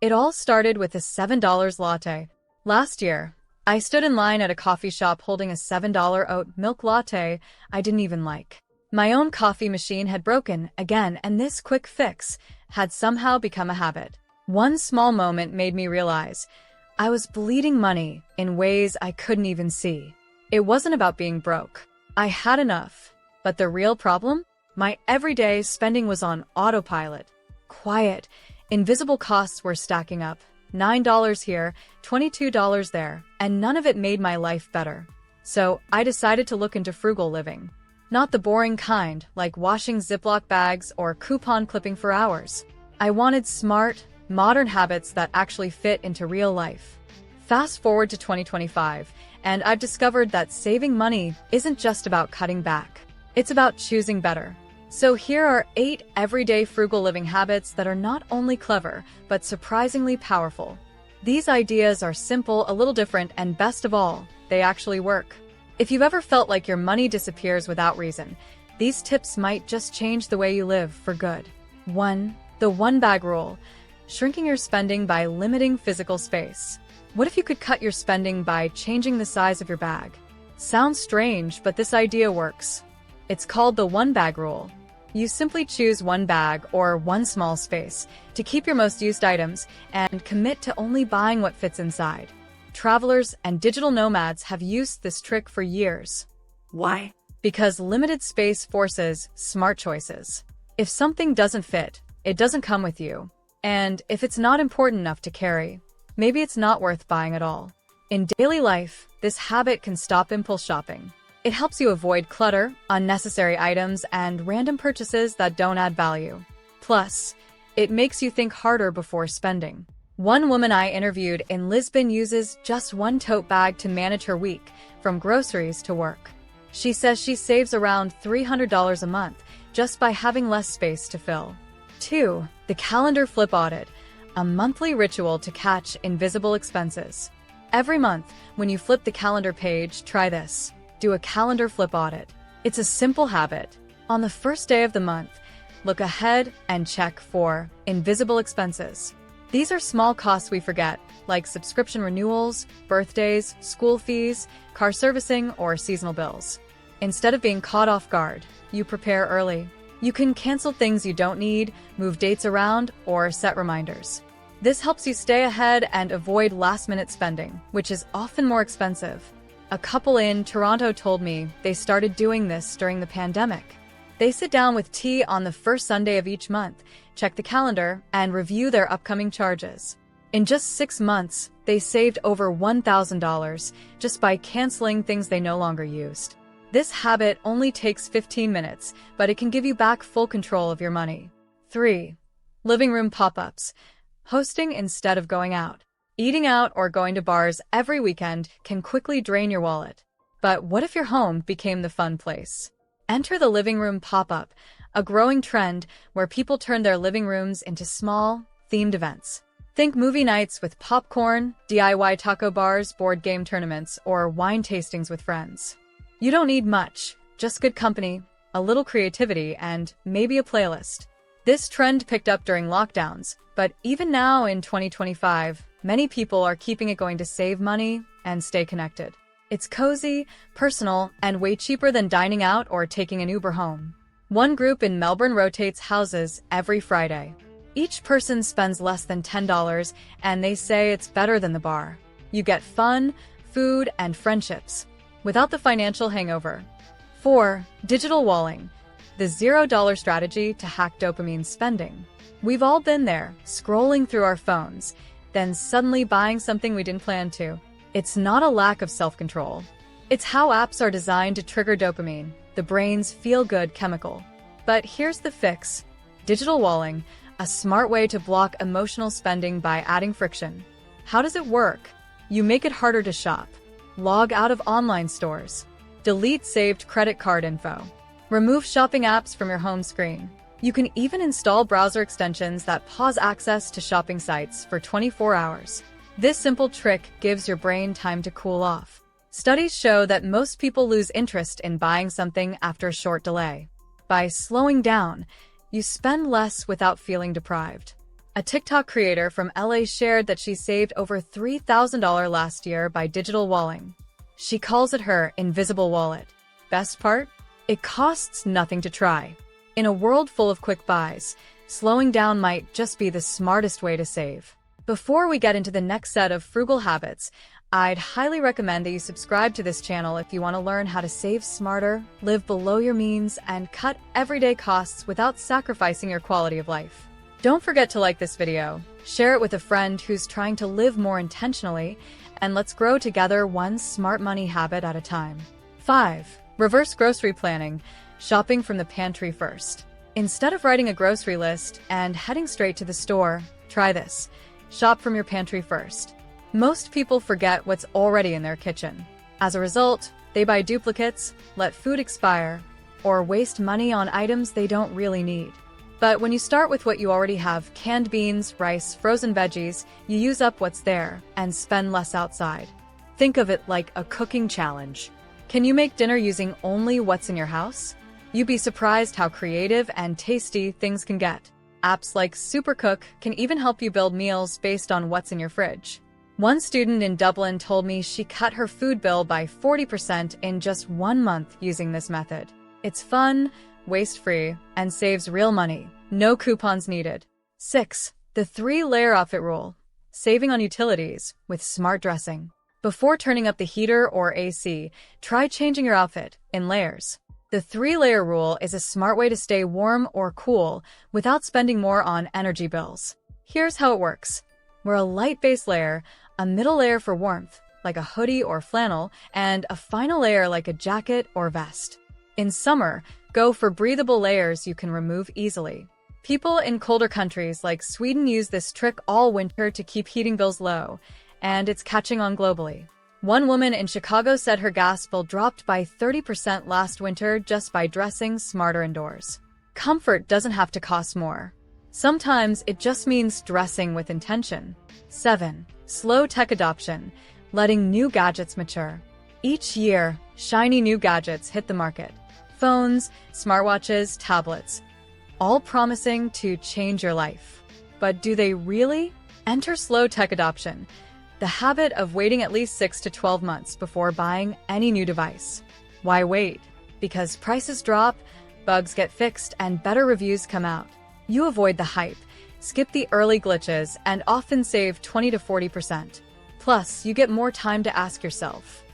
It all started with a $7 latte. Last year, I stood in line at a coffee shop holding a $7 oat milk latte I didn't even like. My own coffee machine had broken again, and this quick fix had somehow become a habit. One small moment made me realize I was bleeding money in ways I couldn't even see. It wasn't about being broke. I had enough. But the real problem? My everyday spending was on autopilot. Quiet, invisible costs were stacking up. $9 here, $22 there, and none of it made my life better. So I decided to look into frugal living. Not the boring kind, like washing Ziploc bags or coupon clipping for hours. I wanted smart, modern habits that actually fit into real life. Fast forward to 2025, and I've discovered that saving money isn't just about cutting back. It's about choosing better. So here are 8 everyday frugal living habits that are not only clever, but surprisingly powerful. These ideas are simple, a little different, and best of all, they actually work. If you've ever felt like your money disappears without reason, these tips might just change the way you live for good. 1. The one-bag rule. Shrinking your spending by limiting physical space. What if you could cut your spending by changing the size of your bag? Sounds strange, but this idea works. It's called the one-bag rule. You simply choose one bag or one small space to keep your most used items and commit to only buying what fits inside. Travelers and digital nomads have used this trick for years. Why? Because limited space forces smart choices. If something doesn't fit, it doesn't come with you. And if it's not important enough to carry, maybe it's not worth buying at all. In daily life, this habit can stop impulse shopping. It helps you avoid clutter, unnecessary items, and random purchases that don't add value. Plus, it makes you think harder before spending. One woman I interviewed in Lisbon uses just one tote bag to manage her week, from groceries to work. She says she saves around $300 a month just by having less space to fill. 2. The Calendar Flip Audit, a monthly ritual to catch invisible expenses. Every month, when you flip the calendar page, try this. Do a calendar flip audit. It's a simple habit. On the first day of the month, look ahead and check for invisible expenses. These are small costs we forget, like subscription renewals, birthdays, school fees, car servicing, or seasonal bills. Instead of being caught off guard, you prepare early. You can cancel things you don't need, move dates around, or set reminders. This helps you stay ahead and avoid last-minute spending, which is often more expensive. A couple in Toronto told me they started doing this during the pandemic. They sit down with tea on the first Sunday of each month, check the calendar, and review their upcoming charges. In just 6 months, they saved over $1,000 just by canceling things they no longer used. This habit only takes 15 minutes, but it can give you back full control of your money. 3. Living room pop-ups. Hosting instead of going out. Eating out or going to bars every weekend can quickly drain your wallet. But what if your home became the fun place? Enter the living room pop-up, a growing trend where people turn their living rooms into small, themed events. Think movie nights with popcorn, DIY taco bars, board game tournaments, or wine tastings with friends. You don't need much, just good company, a little creativity, and maybe a playlist. This trend picked up during lockdowns, but even now in 2025, many people are keeping it going to save money and stay connected. It's cozy, personal, and way cheaper than dining out or taking an Uber home. One group in Melbourne rotates houses every Friday. Each person spends less than $10, and they say it's better than the bar. You get fun, food, and friendships, without the financial hangover. 4. Digital walling, the $0 strategy to hack dopamine spending. We've all been there, scrolling through our phones, then suddenly buying something we didn't plan to. It's not a lack of self-control. It's how apps are designed to trigger dopamine, the brain's feel-good chemical. But here's the fix. Digital walling, a smart way to block emotional spending by adding friction. How does it work? You make it harder to shop. Log out of online stores. Delete saved credit card info. Remove shopping apps from your home screen. You can even install browser extensions that pause access to shopping sites for 24 hours. This simple trick gives your brain time to cool off. Studies show that most people lose interest in buying something after a short delay. By slowing down, you spend less without feeling deprived. A TikTok creator from LA shared that she saved over $3,000 last year by digital walling. She calls it her invisible wallet. Best part? It costs nothing to try. In a world full of quick buys, slowing down might just be the smartest way to save. Before we get into the next set of frugal habits, I'd highly recommend that you subscribe to this channel if you want to learn how to save smarter, live below your means, and cut everyday costs without sacrificing your quality of life. Don't forget to like this video, share it with a friend who's trying to live more intentionally, and let's grow together one smart money habit at a time. 5. Reverse grocery planning, shopping from the pantry first. Instead of writing a grocery list and heading straight to the store, try this. Shop from your pantry first. Most people forget what's already in their kitchen. As a result, they buy duplicates, let food expire, or waste money on items they don't really need. But when you start with what you already have, canned beans, rice, frozen veggies, you use up what's there and spend less outside. Think of it like a cooking challenge. Can you make dinner using only what's in your house? You'd be surprised how creative and tasty things can get. Apps like Supercook can even help you build meals based on what's in your fridge. One student in Dublin told me she cut her food bill by 40% in just 1 month using this method. It's fun, waste-free, and saves real money. No coupons needed. 6. The 3-layer outfit rule. Saving on utilities with smart dressing. Before turning up the heater or AC, try changing your outfit in layers. The 3-layer rule is a smart way to stay warm or cool without spending more on energy bills. Here's how it works. Wear a light base layer, a middle layer for warmth, like a hoodie or flannel, and a final layer like a jacket or vest. In summer, go for breathable layers you can remove easily. People in colder countries like Sweden use this trick all winter to keep heating bills low, and it's catching on globally. One woman in Chicago said her gas bill dropped by 30% last winter just by dressing smarter indoors. Comfort doesn't have to cost more. Sometimes it just means dressing with intention. 7. Slow tech adoption, letting new gadgets mature. Each year, shiny new gadgets hit the market. Phones, smartwatches, tablets, all promising to change your life. But do they really? Enter slow tech adoption, the habit of waiting at least 6 to 12 months before buying any new device. Why wait? Because prices drop, bugs get fixed, and better reviews come out. You avoid the hype, skip the early glitches, and often save 20 to 40%. Plus, you get more time to ask yourself,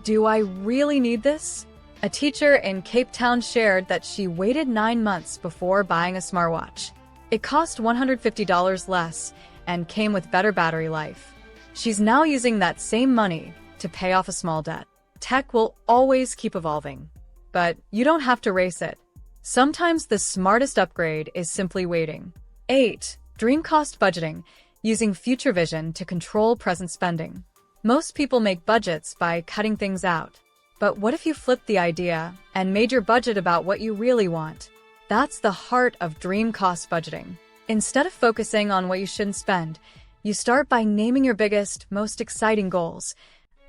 do I really need this? A teacher in Cape Town shared that she waited 9 months before buying a smartwatch. It cost $150 less and came with better battery life. She's now using that same money to pay off a small debt. Tech will always keep evolving, but you don't have to race it. Sometimes the smartest upgrade is simply waiting. 8. Dream cost budgeting, using future vision to control present spending. Most people make budgets by cutting things out. But what if you flipped the idea and made your budget about what you really want? That's the heart of dream cost budgeting. Instead of focusing on what you shouldn't spend, you start by naming your biggest, most exciting goals.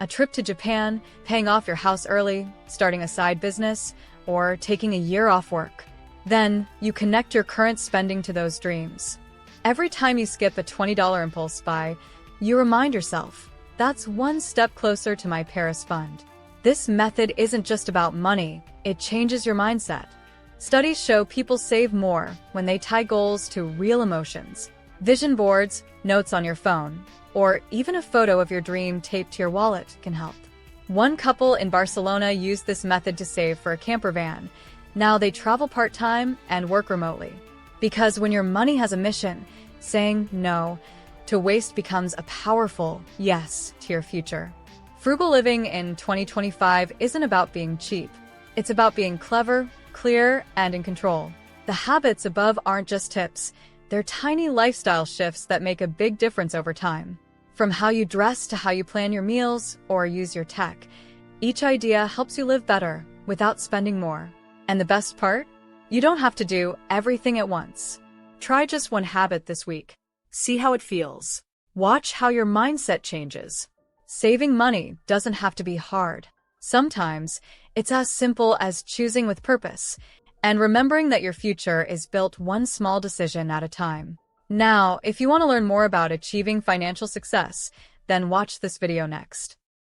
A trip to Japan, paying off your house early, starting a side business, or taking a year off work. Then, you connect your current spending to those dreams. Every time you skip a $20 impulse buy, you remind yourself, that's one step closer to my Paris fund. This method isn't just about money, it changes your mindset. Studies show people save more when they tie goals to real emotions. Vision boards, notes on your phone, or even a photo of your dream taped to your wallet can help. One couple in Barcelona used this method to save for a camper van. Now they travel part-time and work remotely. Because when your money has a mission, saying no to waste becomes a powerful yes to your future. Frugal living in 2025 isn't about being cheap. It's about being clever, clear, and in control. The habits above aren't just tips. They're tiny lifestyle shifts that make a big difference over time. From how you dress to how you plan your meals or use your tech, each idea helps you live better without spending more. And the best part? You don't have to do everything at once. Try just one habit this week. See how it feels. Watch how your mindset changes. Saving money doesn't have to be hard. Sometimes, it's as simple as choosing with purpose and remembering that your future is built one small decision at a time. Now, if you want to learn more about achieving financial success, then watch this video next.